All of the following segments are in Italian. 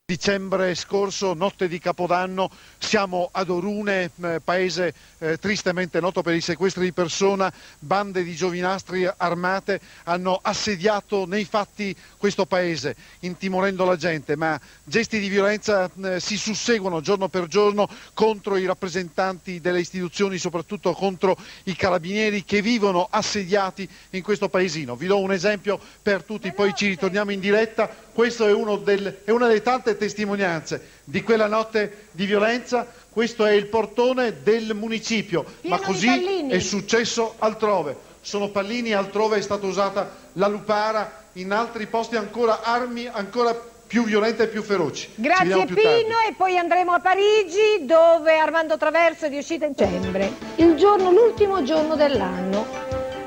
Dicembre scorso, notte di Capodanno, siamo ad Orune, paese tristemente noto per i sequestri di persona. Bande di giovinastri armate hanno assediato nei fatti questo paese, intimorendo la gente, ma gesti di violenza si susseguono giorno per giorno contro i rappresentanti delle istituzioni, soprattutto contro i carabinieri che vivono assediati in questo paesino. Vi do un esempio per tutti, poi ci ritorniamo in diretta. Questo è una delle tante testimonianze di quella notte di violenza. Questo è il portone del municipio, ma così è successo altrove. Sono pallini, altrove è stata usata la lupara, in altri posti ancora armi ancora più violente e più feroci. Grazie Pino, e poi andremo a Parigi, dove Armando Traverso è riuscito in dicembre, l'ultimo giorno dell'anno.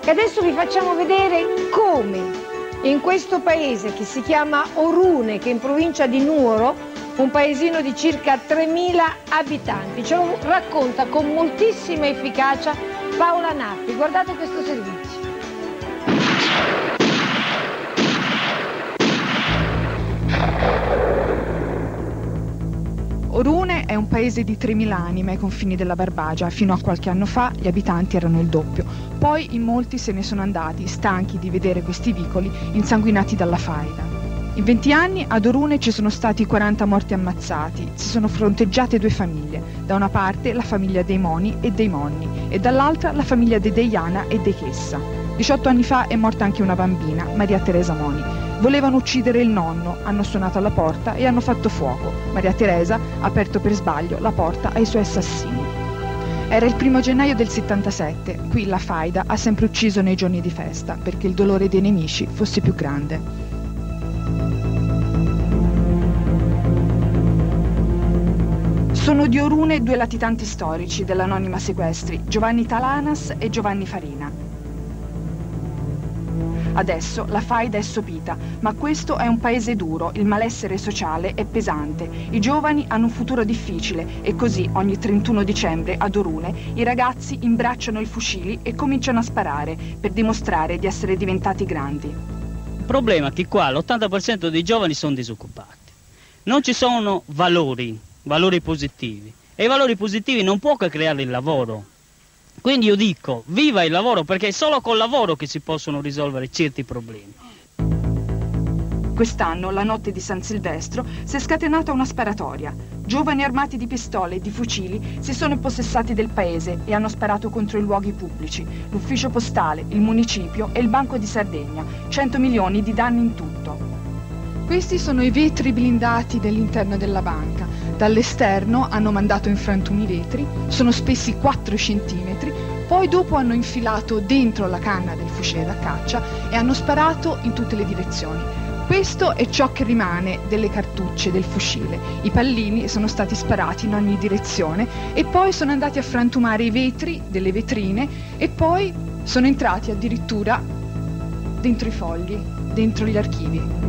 E adesso vi facciamo vedere come in questo paese che si chiama Orune, che è in provincia di Nuoro, un paesino di circa 3.000 abitanti, ce lo racconta con moltissima efficacia Paola Nappi. Guardate questo servizio. Orune è un paese di 3.000 anime ai confini della Barbagia. Fino a qualche anno fa gli abitanti erano il doppio. Poi in molti se ne sono andati, stanchi di vedere questi vicoli insanguinati dalla faida. In 20 anni ad Orune ci sono stati 40 morti ammazzati. Si sono fronteggiate due famiglie. Da una parte la famiglia dei Moni e dei Monni e dall'altra la famiglia dei Deiana e dei Chessa. 18 anni fa è morta anche una bambina, Maria Teresa Moni. Volevano uccidere il nonno, hanno suonato alla porta e hanno fatto fuoco. Maria Teresa ha aperto per sbaglio la porta ai suoi assassini. Era il 1° gennaio del 77, qui la faida ha sempre ucciso nei giorni di festa, perché il dolore dei nemici fosse più grande. Sono di Orune due latitanti storici dell'anonima sequestri, Giovanni Talanas e Giovanni Farina. Adesso la faida è sopita, ma questo è un paese duro, il malessere sociale è pesante, i giovani hanno un futuro difficile e così ogni 31 dicembre ad Orune i ragazzi imbracciano i fucili e cominciano a sparare per dimostrare di essere diventati grandi. Il problema è che qua l'80% dei giovani sono disoccupati, non ci sono valori positivi, e i valori positivi non può che creare il lavoro. Quindi io dico, viva il lavoro, perché è solo col lavoro che si possono risolvere certi problemi. Quest'anno, la notte di San Silvestro, si è scatenata una sparatoria. Giovani armati di pistole e di fucili si sono impossessati del paese e hanno sparato contro i luoghi pubblici, l'ufficio postale, il municipio e il Banco di Sardegna. 100 milioni di danni in tutto. Questi sono i vetri blindati dell'interno della banca. Dall'esterno hanno mandato in frantumi i vetri, sono spessi 4 centimetri, poi dopo hanno infilato dentro la canna del fucile da caccia e hanno sparato in tutte le direzioni. Questo è ciò che rimane delle cartucce del fucile. I pallini sono stati sparati in ogni direzione e poi sono andati a frantumare i vetri delle vetrine e poi sono entrati addirittura dentro i fogli, dentro gli archivi.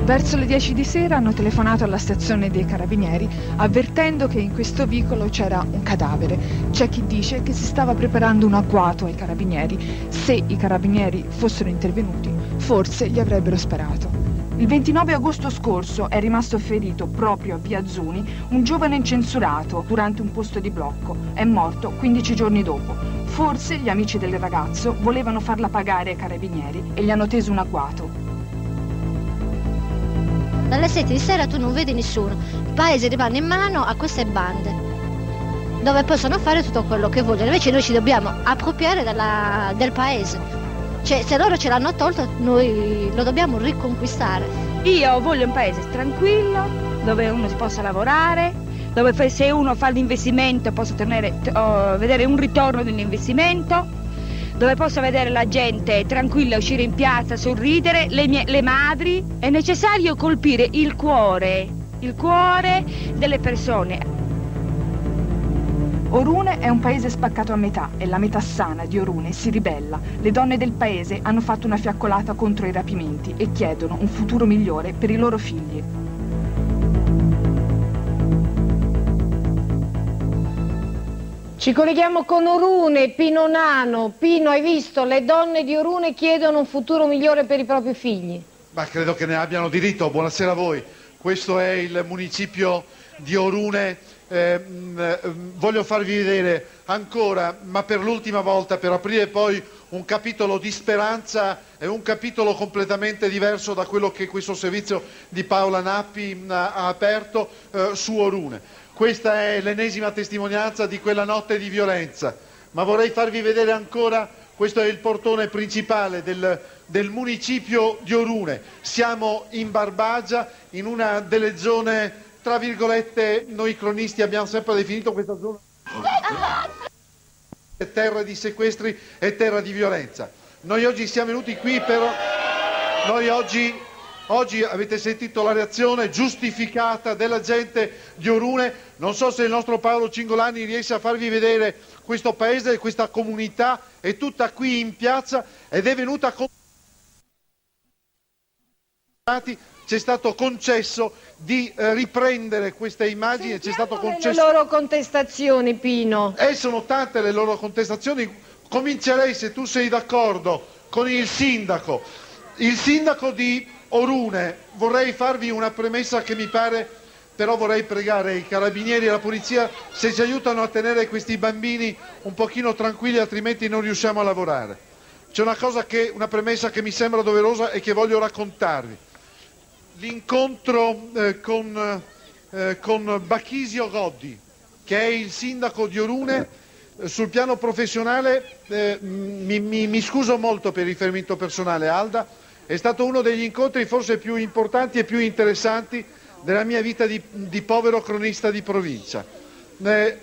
Verso le 10 di sera hanno telefonato alla stazione dei carabinieri avvertendo che in questo vicolo c'era un cadavere. C'è chi dice che si stava preparando un agguato ai carabinieri. Se i carabinieri fossero intervenuti, forse gli avrebbero sparato. Il 29 agosto scorso è rimasto ferito proprio a Via Zuni un giovane incensurato durante un posto di blocco. È morto 15 giorni dopo. Forse gli amici del ragazzo volevano farla pagare ai carabinieri e gli hanno teso un agguato. Dalle 7 di sera tu non vedi nessuno, il paese rimane in mano a queste bande, dove possono fare tutto quello che vogliono, invece noi ci dobbiamo appropriare del paese, cioè se loro ce l'hanno tolto noi lo dobbiamo riconquistare. Io voglio un paese tranquillo, dove uno si possa lavorare, dove se uno fa l'investimento possa vedere un ritorno dell'investimento, dove posso vedere la gente tranquilla uscire in piazza, sorridere, le madri. È necessario colpire il cuore delle persone. Orune è un paese spaccato a metà e la metà sana di Orune si ribella. Le donne del paese hanno fatto una fiaccolata contro i rapimenti e chiedono un futuro migliore per i loro figli. Ci colleghiamo con Orune, Pino Nano. Pino, hai visto? Le donne di Orune chiedono un futuro migliore per i propri figli. Ma credo che ne abbiano diritto. Buonasera a voi. Questo è il municipio di Orune. Voglio farvi vedere ancora, ma per l'ultima volta, per aprire poi un capitolo di speranza e un capitolo completamente diverso da quello che questo servizio di Paola Nappi ha aperto su Orune. Questa è l'ennesima testimonianza di quella notte di violenza, ma vorrei farvi vedere ancora, questo è il portone principale del municipio di Orune. Siamo in Barbagia, in una delle zone, tra virgolette, noi cronisti abbiamo sempre definito questa zona terra di sequestri e terra di violenza. Noi oggi siamo venuti qui però, noi oggi avete sentito la reazione giustificata della gente di Orune. Non so se il nostro Paolo Cingolani riesce a farvi vedere questo paese, questa comunità è tutta qui in piazza ed è venuta con... C'è stato concesso di riprendere queste immagini, c'è stato concesso... le loro contestazioni, Pino. Sono tante le loro contestazioni. Comincerei, se tu sei d'accordo, con il sindaco. Il sindaco di Orune, vorrei farvi una premessa che mi pare, però vorrei pregare i carabinieri e la polizia se ci aiutano a tenere questi bambini un pochino tranquilli, altrimenti non riusciamo a lavorare. C'è una premessa che mi sembra doverosa e che voglio raccontarvi. L'incontro con Bachisio Goddi, che è il sindaco di Orune, sul piano professionale, mi scuso molto per il riferimento personale, Alda, è stato uno degli incontri forse più importanti e più interessanti della mia vita di povero cronista di provincia.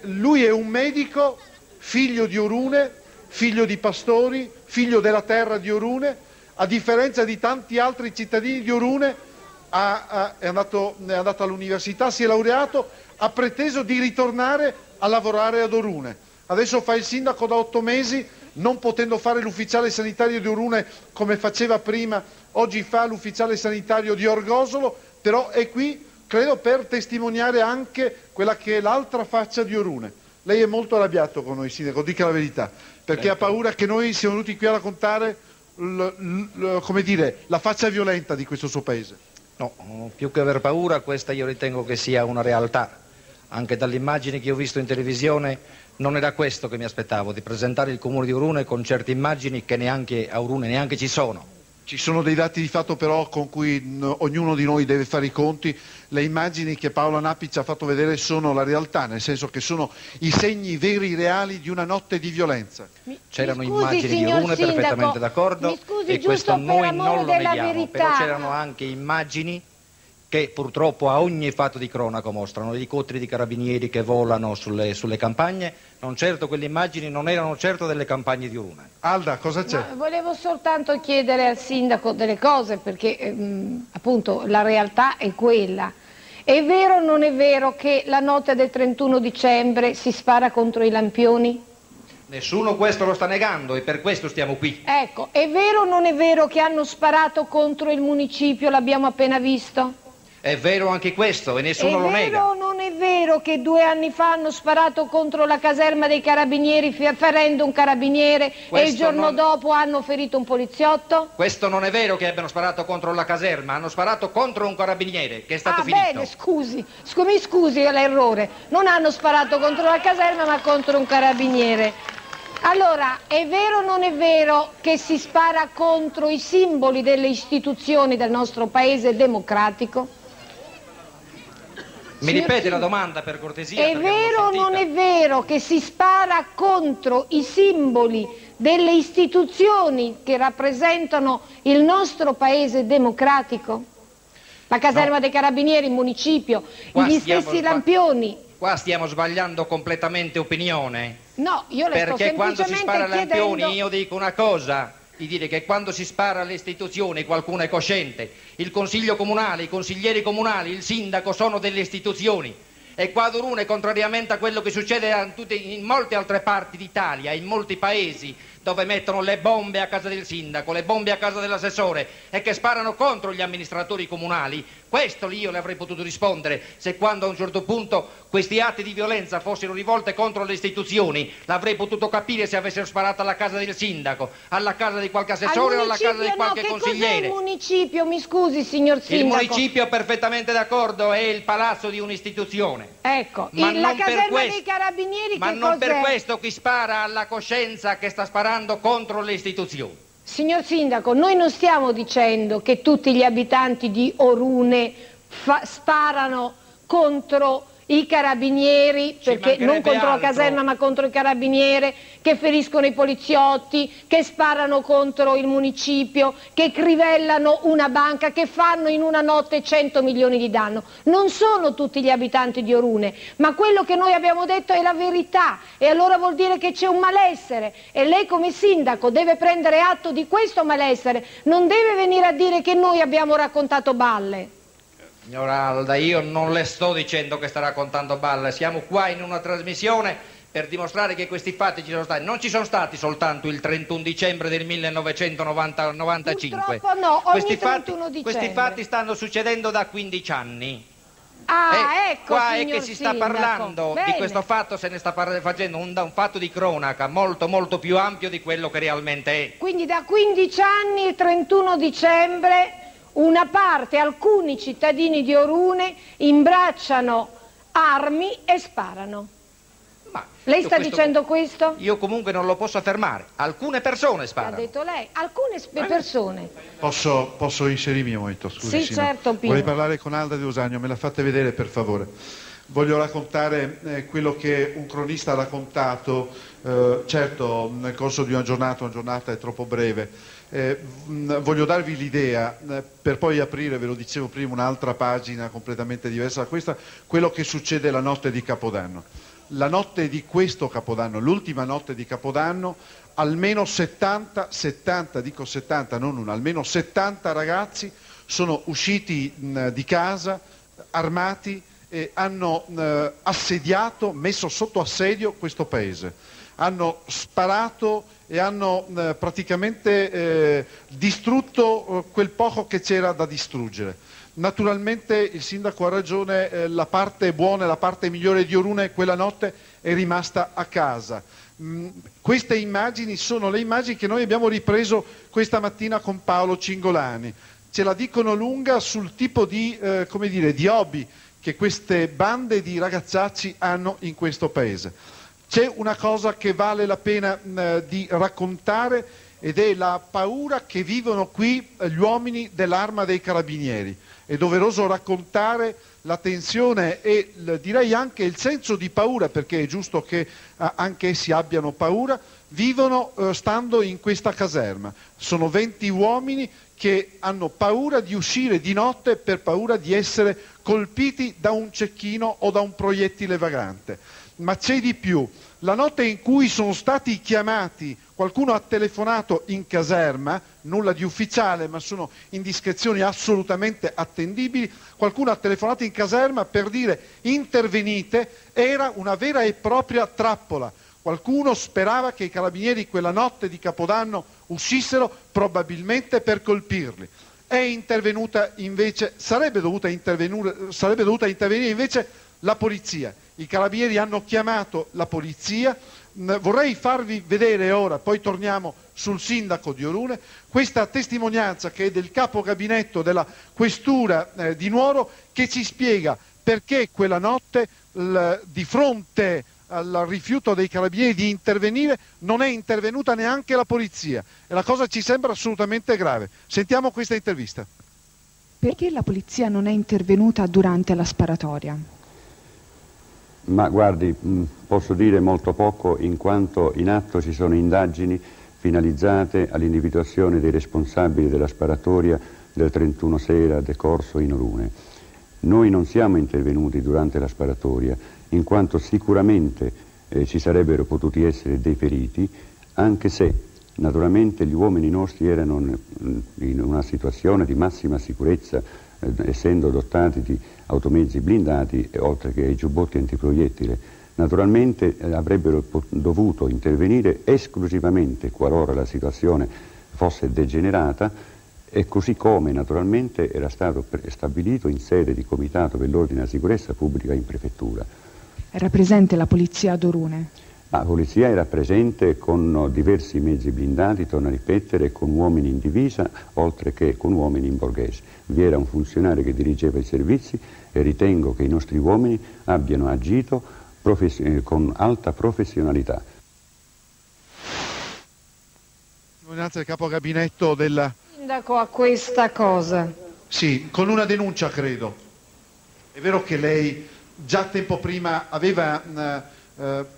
Lui è un medico, figlio di Orune, figlio di pastori, figlio della terra di Orune, a differenza di tanti altri cittadini di Orune. È andato all'università, si è laureato, ha preteso di ritornare a lavorare ad Orune. Adesso fa il sindaco da 8 mesi, non potendo fare l'ufficiale sanitario di Orune come faceva prima, oggi fa l'ufficiale sanitario di Orgosolo, però è qui, credo, per testimoniare anche quella che è l'altra faccia di Orune. Lei è molto arrabbiato con noi, sindaco, dica la verità, perché ha paura che noi siamo venuti qui a raccontare, come dire, la faccia violenta di questo suo paese. No, più che aver paura, questa io ritengo che sia una realtà. Anche dalle immagini che ho visto in televisione non era questo che mi aspettavo, di presentare il comune di Orune con certe immagini che neanche a Orune neanche ci sono. Ci sono dei dati di fatto però con cui ognuno di noi deve fare i conti. Le immagini che Paola Nappi ci ha fatto vedere sono la realtà, nel senso che sono i segni veri, reali di una notte di violenza. C'erano immagini di Orune, perfettamente d'accordo, e questo noi non lo neghiamo, però c'erano anche immagini che purtroppo a ogni fatto di cronaca mostrano, elicotteri di carabinieri che volano sulle campagne. Non certo, quelle immagini non erano certo delle campagne di Orune. Alda, cosa c'è? Volevo soltanto chiedere al sindaco delle cose, perché appunto la realtà è quella. È vero o non è vero che la notte del 31 dicembre si spara contro i lampioni? Nessuno questo lo sta negando e per questo stiamo qui. Ecco, è vero o non è vero che hanno sparato contro il municipio, l'abbiamo appena visto? È vero anche questo e nessuno lo nega. È vero o non è vero che 2 anni fa hanno sparato contro la caserma dei carabinieri ferendo un carabiniere e il giorno dopo hanno ferito un poliziotto? Questo non è vero che abbiano sparato contro la caserma, hanno sparato contro un carabiniere che è stato finito. Bene, mi scusi l'errore, non hanno sparato contro la caserma ma contro un carabiniere. Allora, è vero o non è vero che si spara contro i simboli delle istituzioni del nostro paese democratico? Mi ripete la domanda per cortesia? È vero o non è vero che si spara contro i simboli delle istituzioni che rappresentano il nostro paese democratico? La caserma dei carabinieri, il municipio, gli stessi lampioni. Qua stiamo sbagliando completamente opinione. No, io le sto semplicemente perché quando si spara ai chiedendo... lampioni io dico una cosa, di dire che quando si spara alle istituzioni qualcuno è cosciente. Il consiglio comunale, i consiglieri comunali, il sindaco sono delle istituzioni. E qua ad Orune, contrariamente a quello che succede in molte altre parti d'Italia, in molti paesi dove mettono le bombe a casa del sindaco, le bombe a casa dell'assessore e che sparano contro gli amministratori comunali, questo lì io le avrei potuto rispondere se quando a un certo punto questi atti di violenza fossero rivolte contro le istituzioni, l'avrei potuto capire se avessero sparato alla casa del sindaco, alla casa di qualche assessore o alla casa di qualche consigliere. Cos'è il municipio, mi scusi signor sindaco? Il municipio, perfettamente d'accordo, è il palazzo di un'istituzione. Ecco, la caserma dei carabinieri ma non per questo chi spara alla coscienza che sta sparando contro le istituzioni. Signor sindaco, noi non stiamo dicendo che tutti gli abitanti di Orune sparano contro i carabinieri, perché non contro la caserma ma contro i carabinieri, che feriscono i poliziotti, che sparano contro il municipio, che crivellano una banca, che fanno in una notte 100 milioni di danno. Non sono tutti gli abitanti di Orune, ma quello che noi abbiamo detto è la verità, e allora vuol dire che c'è un malessere e lei come sindaco deve prendere atto di questo malessere, non deve venire a dire che noi abbiamo raccontato balle. Signora Alda, io non le sto dicendo che sta raccontando balle, siamo qua in una trasmissione per dimostrare che questi fatti ci sono stati. Non ci sono stati soltanto il 31 dicembre del 1995. Purtroppo no, ogni 31 dicembre. Questi fatti stanno succedendo da 15 anni. Ecco, qua è che si sta parlando di questo fatto, se ne sta facendo un fatto di cronaca molto molto più ampio di quello che realmente è. Quindi da 15 anni il 31 dicembre una parte, alcuni cittadini di Orune imbracciano armi e sparano. Ma lei sta dicendo questo? Io comunque non lo posso affermare. Alcune persone sparano. Ha detto lei, alcune persone. Posso inserirmi un momento, scusi? Sì, certo, Pino. Vorrei parlare con Alda De Usagno, me la fate vedere per favore. Voglio raccontare quello che un cronista ha raccontato, certo nel corso di una giornata è troppo breve. Voglio darvi l'idea, per poi aprire, ve lo dicevo prima, un'altra pagina completamente diversa da questa, quello che succede la notte di Capodanno. La notte di questo Capodanno, l'ultima notte di Capodanno, almeno 70, dico 70, non una, almeno 70 ragazzi sono usciti di casa armati e hanno assediato, messo sotto assedio questo paese. Hanno sparato e hanno praticamente distrutto quel poco che c'era da distruggere. Naturalmente il sindaco ha ragione, la parte buona e la parte migliore di Orune quella notte è rimasta a casa. Queste immagini sono le immagini che noi abbiamo ripreso questa mattina con Paolo Cingolani. Ce la dicono lunga sul tipo di, come dire, di hobby che queste bande di ragazzacci hanno in questo paese. C'è una cosa che vale la pena di raccontare ed è la paura che vivono qui gli uomini dell'Arma dei Carabinieri. È doveroso raccontare la tensione e direi anche il senso di paura, perché è giusto che anche essi abbiano paura, vivono stando in questa caserma. Sono 20 uomini che hanno paura di uscire di notte per paura di essere colpiti da un cecchino o da un proiettile vagante. Ma c'è di più. La notte in cui sono stati chiamati, qualcuno ha telefonato in caserma, nulla di ufficiale, ma sono indiscrezioni assolutamente attendibili, qualcuno ha telefonato in caserma per dire intervenite, era una vera e propria trappola. Qualcuno sperava che i carabinieri quella notte di Capodanno uscissero probabilmente per colpirli. È intervenuta invece, sarebbe dovuta intervenire invece la polizia. I carabinieri hanno chiamato la polizia. Vorrei farvi vedere ora, poi torniamo sul sindaco di Orune, questa testimonianza che è del capo gabinetto della questura di Nuoro, che ci spiega perché quella notte di fronte al rifiuto dei carabinieri di intervenire non è intervenuta neanche la polizia, e la cosa ci sembra assolutamente grave. Sentiamo questa intervista. Perché la polizia non è intervenuta durante la sparatoria? Ma guardi, posso dire molto poco, in quanto in atto ci sono indagini finalizzate all'individuazione dei responsabili della sparatoria del 31 sera decorso in Orune. Noi non siamo intervenuti durante la sparatoria, in quanto sicuramente ci sarebbero potuti essere dei feriti, anche se naturalmente gli uomini nostri erano in una situazione di massima sicurezza, essendo dotati di automezzi blindati, oltre che ai giubbotti antiproiettile. Naturalmente avrebbero dovuto intervenire esclusivamente qualora la situazione fosse degenerata, e così come naturalmente era stato stabilito in sede di Comitato per l'Ordine e la Sicurezza Pubblica in Prefettura. Era presente la polizia ad Orune? La polizia era presente con diversi mezzi blindati, torno a ripetere, con uomini in divisa, oltre che con uomini in borghese. Vi era un funzionario che dirigeva i servizi e ritengo che i nostri uomini abbiano agito con alta professionalità. Testimonianza del capo gabinetto del sindaco a questa cosa. Sì, con una denuncia credo. È vero che lei già tempo prima aveva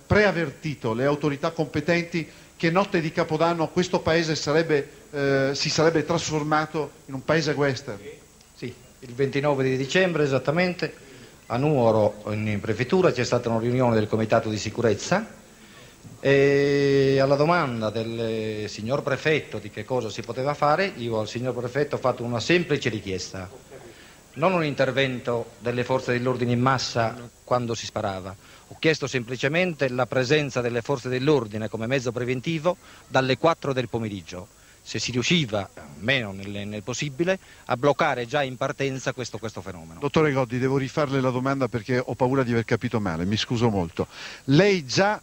preavvertito le autorità competenti che notte di Capodanno questo paese si sarebbe trasformato in un paese western. Sì, il 29 di dicembre esattamente a Nuoro in prefettura c'è stata una riunione del comitato di sicurezza e alla domanda del signor prefetto di che cosa si poteva fare, io al signor prefetto ho fatto una semplice richiesta, non un intervento delle forze dell'ordine in massa quando si sparava. Ho chiesto semplicemente la presenza delle forze dell'ordine come mezzo preventivo dalle 4 del pomeriggio, se si riusciva, meno nel possibile, a bloccare già in partenza questo fenomeno. Dottore Goddi, devo rifarle la domanda perché ho paura di aver capito male, mi scuso molto. Lei già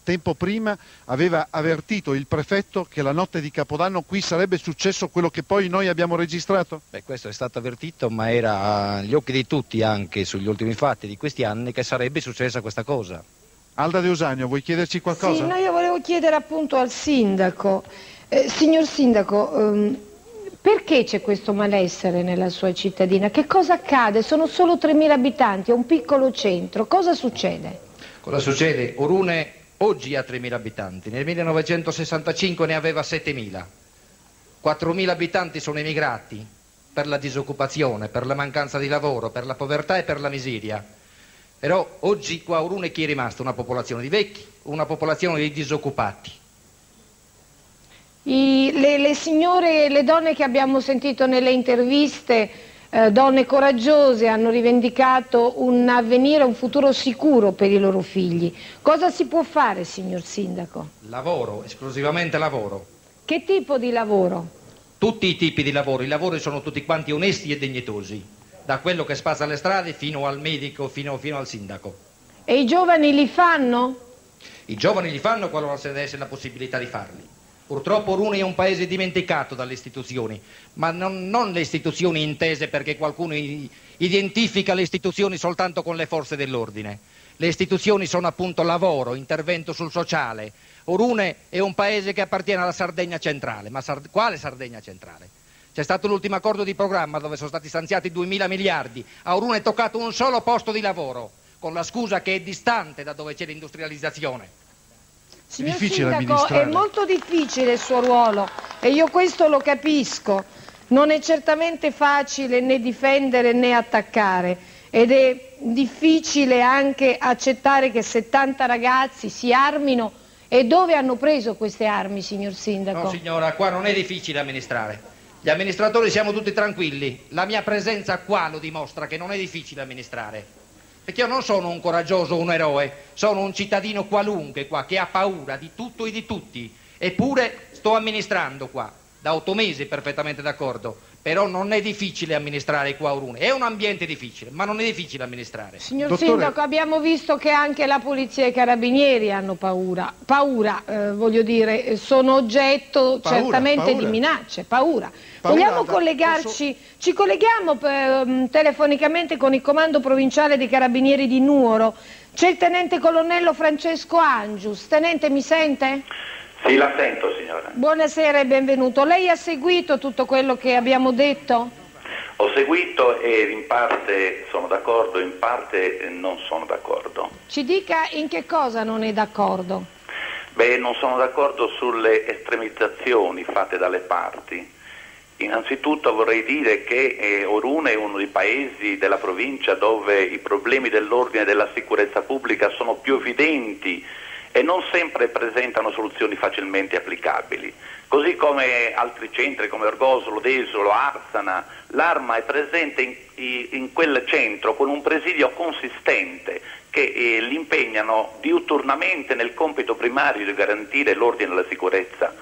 tempo prima aveva avvertito il prefetto che la notte di Capodanno qui sarebbe successo quello che poi noi abbiamo registrato? Beh, questo è stato avvertito, ma era agli occhi di tutti, anche sugli ultimi fatti di questi anni, che sarebbe successa questa cosa. Alda De Usanio, vuoi chiederci qualcosa? Sì, no, io volevo chiedere appunto al sindaco. Signor sindaco, perché c'è questo malessere nella sua cittadina? Che cosa accade? Sono solo 3.000 abitanti, è un piccolo centro, cosa succede? Cosa succede? Orune oggi ha 3.000 abitanti, nel 1965 ne aveva 7.000, 4.000 abitanti sono emigrati per la disoccupazione, per la mancanza di lavoro, per la povertà e per la miseria. Però oggi qua a Orune chi è rimasto? Una popolazione di vecchi, una popolazione di disoccupati. Le signore, le donne che abbiamo sentito nelle interviste, donne coraggiose, hanno rivendicato un avvenire, un futuro sicuro per i loro figli. Cosa si può fare, signor sindaco? Lavoro, esclusivamente lavoro. Che tipo di lavoro? Tutti i tipi di lavoro, i lavori sono tutti quanti onesti e dignitosi, da quello che spazza alle strade fino al medico, fino al sindaco. E i giovani li fanno? I giovani li fanno qualora se ne desse la possibilità di farli. Purtroppo Orune è un paese dimenticato dalle istituzioni, ma non le istituzioni intese perché qualcuno identifica le istituzioni soltanto con le forze dell'ordine. Le istituzioni sono appunto lavoro, intervento sul sociale. Orune è un paese che appartiene alla Sardegna centrale, ma quale Sardegna centrale? C'è stato l'ultimo accordo di programma dove sono stati stanziati 2.000 miliardi, a Orune è toccato un solo posto di lavoro, con la scusa che è distante da dove c'è l'industrializzazione. Signor sindaco, è molto difficile il suo ruolo e io questo lo capisco. Non è certamente facile né difendere né attaccare ed è difficile anche accettare che 70 ragazzi si armino. E dove hanno preso queste armi, signor sindaco? No signora, qua non è difficile amministrare. Gli amministratori siamo tutti tranquilli. La mia presenza qua lo dimostra che non è difficile amministrare. Perché io non sono un coraggioso, un eroe, sono un cittadino qualunque qua che ha paura di tutto e di tutti. Eppure sto amministrando qua, da 8 mesi perfettamente d'accordo. Però non è difficile amministrare qua a Orune. È un ambiente difficile, ma non è difficile amministrare. Signor sindaco, abbiamo visto che anche la polizia e i carabinieri hanno paura. Voglio dire, sono oggetto certamente di minacce. Paura. Vogliamo collegarci? Ci colleghiamo telefonicamente con il comando provinciale dei carabinieri di Nuoro. C'è il tenente colonnello Francesco Angius. Tenente, mi sente? Sì, la sento, signora. Buonasera e benvenuto. Lei ha seguito tutto quello che abbiamo detto? Ho seguito e in parte sono d'accordo, in parte non sono d'accordo. Ci dica in che cosa non è d'accordo? Beh, non sono d'accordo sulle estremizzazioni fatte dalle parti. Innanzitutto vorrei dire che Orune è uno dei paesi della provincia dove i problemi dell'ordine e della sicurezza pubblica sono più evidenti e non sempre presentano soluzioni facilmente applicabili. Così come altri centri come Orgosolo, Desolo, Arsana, l'Arma è presente in quel centro con un presidio consistente che li impegnano diuturnamente nel compito primario di garantire l'ordine e la sicurezza,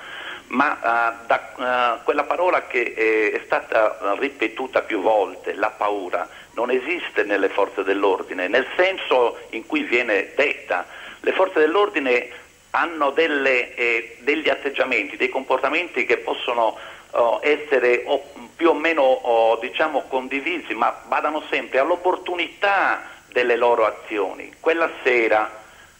ma quella parola che è stata ripetuta più volte, la paura, non esiste nelle forze dell'ordine, nel senso in cui viene detta. Le forze dell'ordine hanno degli atteggiamenti, dei comportamenti che possono essere più o meno diciamo condivisi, ma badano sempre all'opportunità delle loro azioni. Quella sera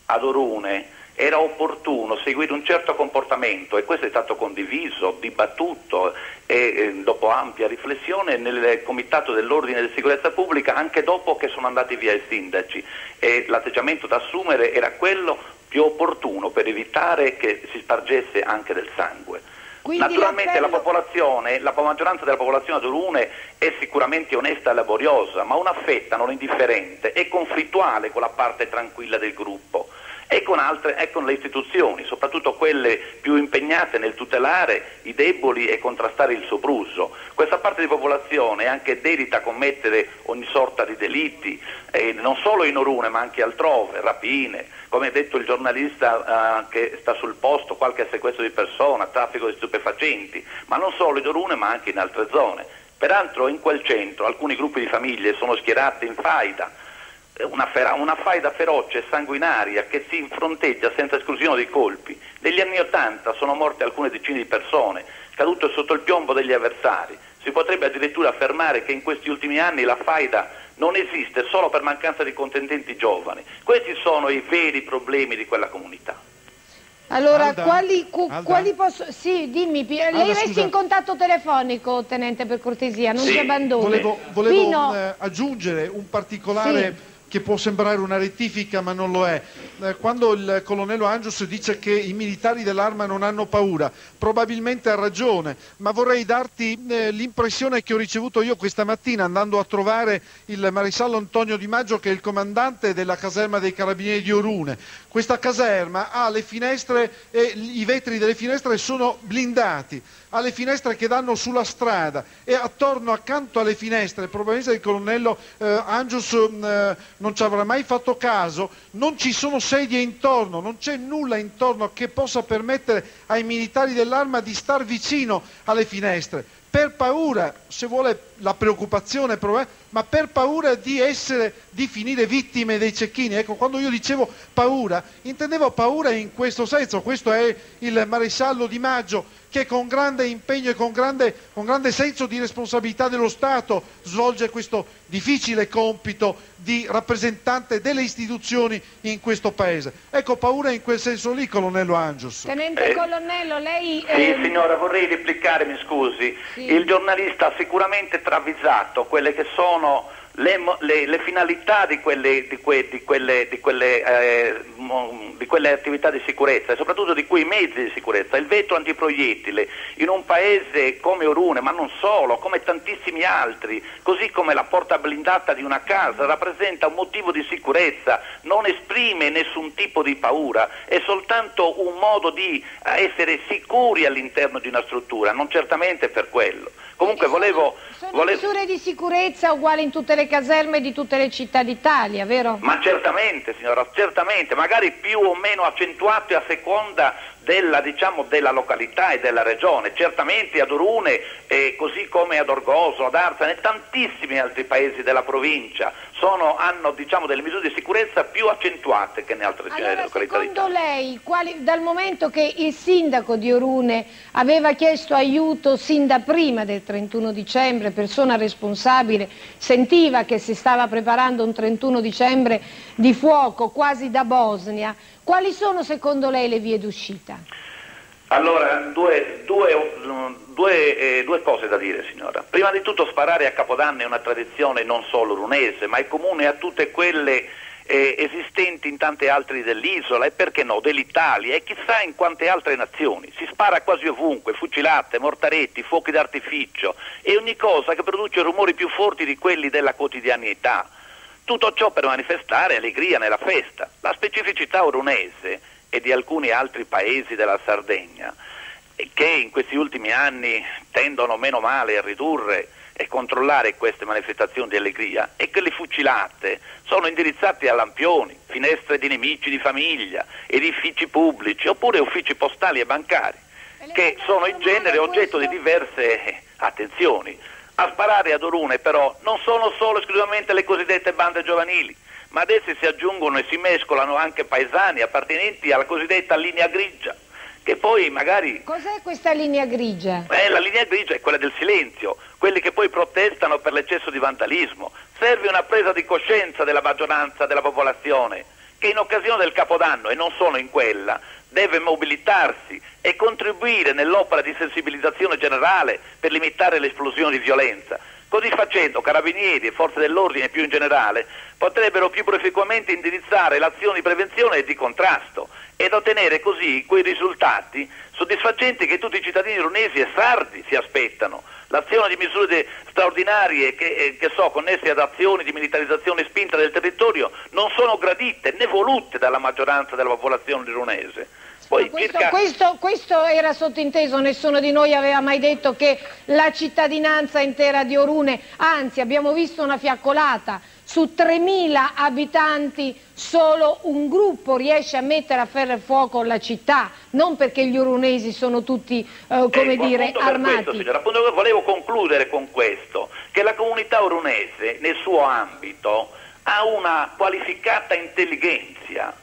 ad Orune era opportuno seguire un certo comportamento e questo è stato condiviso, dibattuto e dopo ampia riflessione nel Comitato dell'Ordine e della Sicurezza Pubblica, anche dopo che sono andati via i sindaci, e l'atteggiamento da assumere era quello più opportuno per evitare che si spargesse anche del sangue. Quindi naturalmente la maggioranza della popolazione ad Orune è sicuramente onesta e laboriosa, ma una fetta non indifferente è conflittuale con la parte tranquilla del gruppo e con le istituzioni, soprattutto quelle più impegnate nel tutelare i deboli e contrastare il sopruso. Questa parte di popolazione è anche dedita a commettere ogni sorta di delitti, non solo in Orune ma anche altrove, rapine, come ha detto il giornalista che sta sul posto, qualche sequestro di persona, traffico di stupefacenti, ma non solo in Orune ma anche in altre zone. Peraltro in quel centro alcuni gruppi di famiglie sono schierati in faida, una faida feroce e sanguinaria che si fronteggia senza esclusione di colpi. Negli anni '80 sono morte alcune decine di persone, cadute sotto il piombo degli avversari. Si potrebbe addirittura affermare che in questi ultimi anni la faida non esiste solo per mancanza di contendenti giovani. Questi sono i veri problemi di quella comunità. Allora, quali posso... Sì, dimmi, lei resti in contatto telefonico, tenente, per cortesia, non si abbandoni. Volevo aggiungere un particolare... Sì. Che può sembrare una rettifica ma non lo è. Quando il colonnello Angius dice che i militari dell'Arma non hanno paura, probabilmente ha ragione, ma vorrei darti l'impressione che ho ricevuto io questa mattina andando a trovare il maresciallo Antonio Di Maggio, che è il comandante della caserma dei Carabinieri di Orune. Questa caserma ha le finestre e i vetri delle finestre sono blindati, ha le finestre che danno sulla strada e attorno, accanto alle finestre, probabilmente il colonnello Angius non ci avrà mai fatto caso, non ci sono sedie intorno, non c'è nulla intorno che possa permettere ai militari dell'Arma di star vicino alle finestre, per paura, se vuole la preoccupazione, ma per paura di finire vittime dei cecchini. Ecco, quando io dicevo paura, intendevo paura in questo senso. Questo è il maresciallo Di Maggio, che con grande impegno e con grande senso di responsabilità dello Stato svolge questo difficile compito di rappresentante delle istituzioni in questo Paese. Ecco, paura in quel senso lì, colonnello Angius. Tenente colonnello, lei... Sì, signora, vorrei replicare, mi scusi. Sì. Il giornalista ha sicuramente travisato quelle che sono le finalità di quelle attività di sicurezza e soprattutto di quei mezzi di sicurezza. Il vetro antiproiettile in un paese come Orune, ma non solo, come tantissimi altri, così come la porta blindata di una casa, rappresenta un motivo di sicurezza, non esprime nessun tipo di paura, è soltanto un modo di essere sicuri all'interno di una struttura, non certamente per quello. Comunque sono misure di sicurezza uguali in tutte le caserme di tutte le città d'Italia, vero? Ma certamente, signora, certamente, magari più o meno accentuate a seconda della località e della regione. Certamente ad Orune, così come ad Orgoso, ad Arzane e tantissimi altri paesi della provincia hanno delle misure di sicurezza più accentuate che in altre località. Secondo lei, dal momento che il sindaco di Orune aveva chiesto aiuto sin da prima del 31 dicembre, persona responsabile, sentiva che si stava preparando un 31 dicembre di fuoco quasi da Bosnia, quali sono secondo lei le vie d'uscita? Allora, due cose da dire, signora. Prima di tutto, sparare a Capodanno è una tradizione non solo orunese, ma è comune a tutte quelle esistenti in tante altre dell'isola e perché no, dell'Italia e chissà in quante altre nazioni. Si spara quasi ovunque, fucilate, mortaretti, fuochi d'artificio e ogni cosa che produce rumori più forti di quelli della quotidianità. Tutto ciò per manifestare allegria nella festa. La specificità orunese e di alcuni altri paesi della Sardegna, che in questi ultimi anni tendono meno male a ridurre e controllare queste manifestazioni di allegria è che le fucilate sono indirizzate a lampioni, finestre di nemici di famiglia, edifici pubblici oppure uffici postali e bancari, che sono in genere oggetto di diverse attenzioni. A sparare ad Orune però non sono solo esclusivamente le cosiddette bande giovanili, ma ad esse si aggiungono e si mescolano anche paesani appartenenti alla cosiddetta linea grigia, che poi magari... Cos'è questa linea grigia? La linea grigia è quella del silenzio, quelli che poi protestano per l'eccesso di vandalismo. Serve una presa di coscienza della maggioranza della popolazione, che in occasione del Capodanno, e non solo in quella, deve mobilitarsi e contribuire nell'opera di sensibilizzazione generale per limitare l'esplosione di violenza. Così facendo, carabinieri e forze dell'ordine più in generale potrebbero più proficuamente indirizzare l'azione di prevenzione e di contrasto ed ottenere così quei risultati soddisfacenti che tutti i cittadini orunesi e sardi si aspettano. L'azione di misure straordinarie connesse ad azioni di militarizzazione spinta del territorio non sono gradite né volute dalla maggioranza della popolazione orunese. Poi questo era sottinteso, nessuno di noi aveva mai detto che la cittadinanza intera di Orune, anzi abbiamo visto una fiaccolata, su 3.000 abitanti solo un gruppo riesce a mettere a ferro e fuoco la città, non perché gli orunesi sono tutti, armati. Questo, signora, appunto volevo concludere con questo, che la comunità orunese nel suo ambito ha una qualificata intelligenza.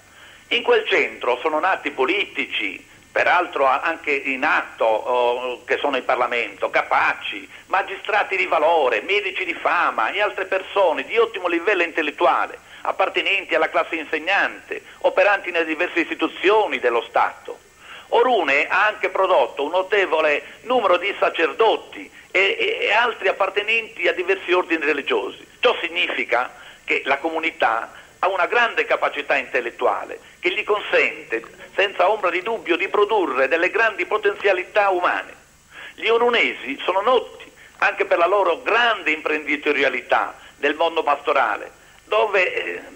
In quel centro sono nati politici, peraltro anche in atto, che sono in Parlamento, capaci, magistrati di valore, medici di fama e altre persone di ottimo livello intellettuale, appartenenti alla classe insegnante, operanti nelle diverse istituzioni dello Stato. Orune ha anche prodotto un notevole numero di sacerdoti e altri appartenenti a diversi ordini religiosi. Ciò significa che la comunità ha una grande capacità intellettuale che gli consente, senza ombra di dubbio, di produrre delle grandi potenzialità umane. Gli orunesi sono noti anche per la loro grande imprenditorialità del mondo pastorale, dove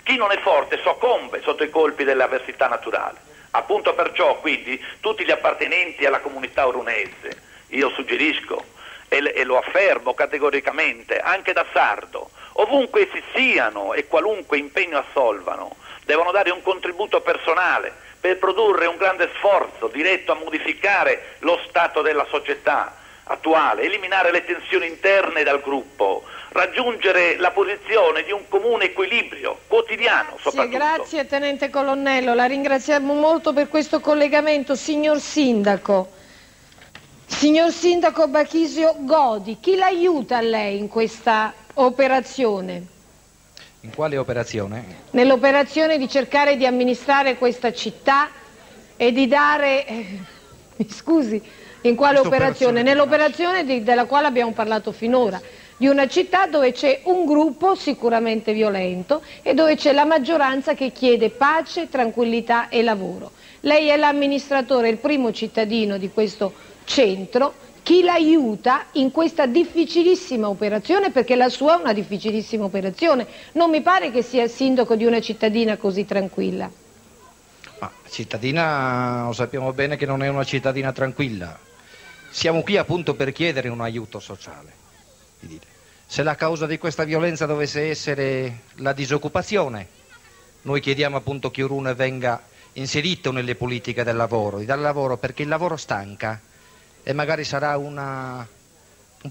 chi non è forte soccombe sotto i colpi dell'avversità naturale. Appunto perciò, quindi, tutti gli appartenenti alla comunità orunese, io suggerisco e lo affermo categoricamente, anche da sardo, ovunque essi siano e qualunque impegno assolvano, devono dare un contributo personale per produrre un grande sforzo diretto a modificare lo stato della società attuale, eliminare le tensioni interne dal gruppo, raggiungere la posizione di un comune equilibrio quotidiano soprattutto. Grazie Tenente Colonnello, la ringraziamo molto per questo collegamento. Signor Sindaco Bachisio Godi, chi l'aiuta a lei in questa operazione? In quale operazione? Nell'operazione di cercare di amministrare questa città e di dare... mi scusi, in quale operazione? Nell'operazione della quale abbiamo parlato finora, di una città dove c'è un gruppo sicuramente violento e dove c'è la maggioranza che chiede pace, tranquillità e lavoro. Lei è l'amministratore, il primo cittadino di questo centro. Chi l'aiuta in questa difficilissima operazione, perché la sua è una difficilissima operazione? Non mi pare che sia il sindaco di una cittadina così tranquilla. Ma cittadina, lo sappiamo bene che non è una cittadina tranquilla. Siamo qui appunto per chiedere un aiuto sociale. Se la causa di questa violenza dovesse essere la disoccupazione, noi chiediamo appunto che Orune venga inserito nelle politiche del lavoro, di dare lavoro, perché il lavoro stanca e magari sarà un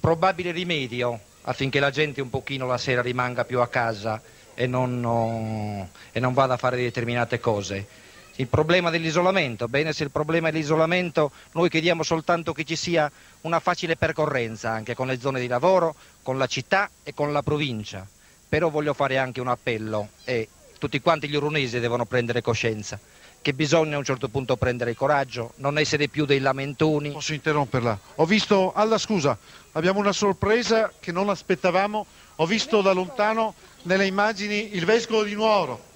probabile rimedio affinché la gente un pochino la sera rimanga più a casa e non vada a fare determinate cose. Il problema dell'isolamento, bene, se il problema è l'isolamento, noi chiediamo soltanto che ci sia una facile percorrenza anche con le zone di lavoro, con la città e con la provincia. Però voglio fare anche un appello e tutti quanti gli orunesi devono prendere coscienza che bisogna a un certo punto prendere il coraggio, non essere più dei lamentoni. Posso interromperla? Ho visto, Alla scusa, abbiamo una sorpresa che non aspettavamo, ho visto da lontano nelle immagini il vescovo di Nuoro.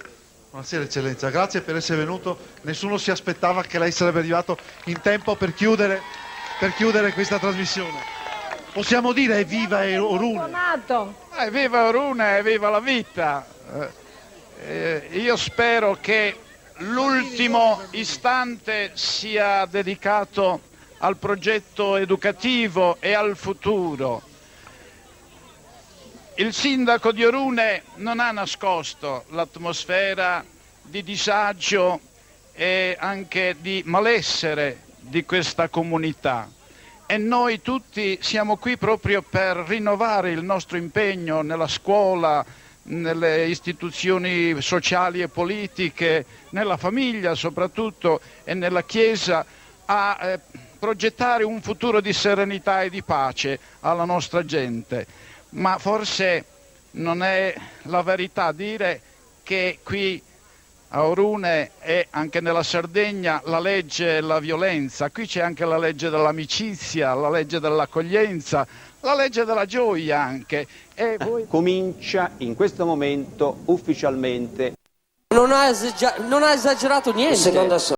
Buonasera eccellenza, grazie per essere venuto, nessuno si aspettava che lei sarebbe arrivato in tempo per chiudere questa trasmissione. Possiamo dire evviva Orune? Evviva Orune, evviva la vita! Io spero che l'ultimo istante sia dedicato al progetto educativo e al futuro. Il sindaco di Orune non ha nascosto l'atmosfera di disagio e anche di malessere di questa comunità, e noi tutti siamo qui proprio per rinnovare il nostro impegno nella scuola, nelle istituzioni sociali e politiche, nella famiglia soprattutto e nella Chiesa, a progettare un futuro di serenità e di pace alla nostra gente. Ma forse non è la verità dire che qui a Orune e anche nella Sardegna la legge è la violenza. Qui c'è anche la legge dell'amicizia, la legge dell'accoglienza, la legge della gioia anche. E voi... Comincia in questo momento ufficialmente. Non ha esagerato niente.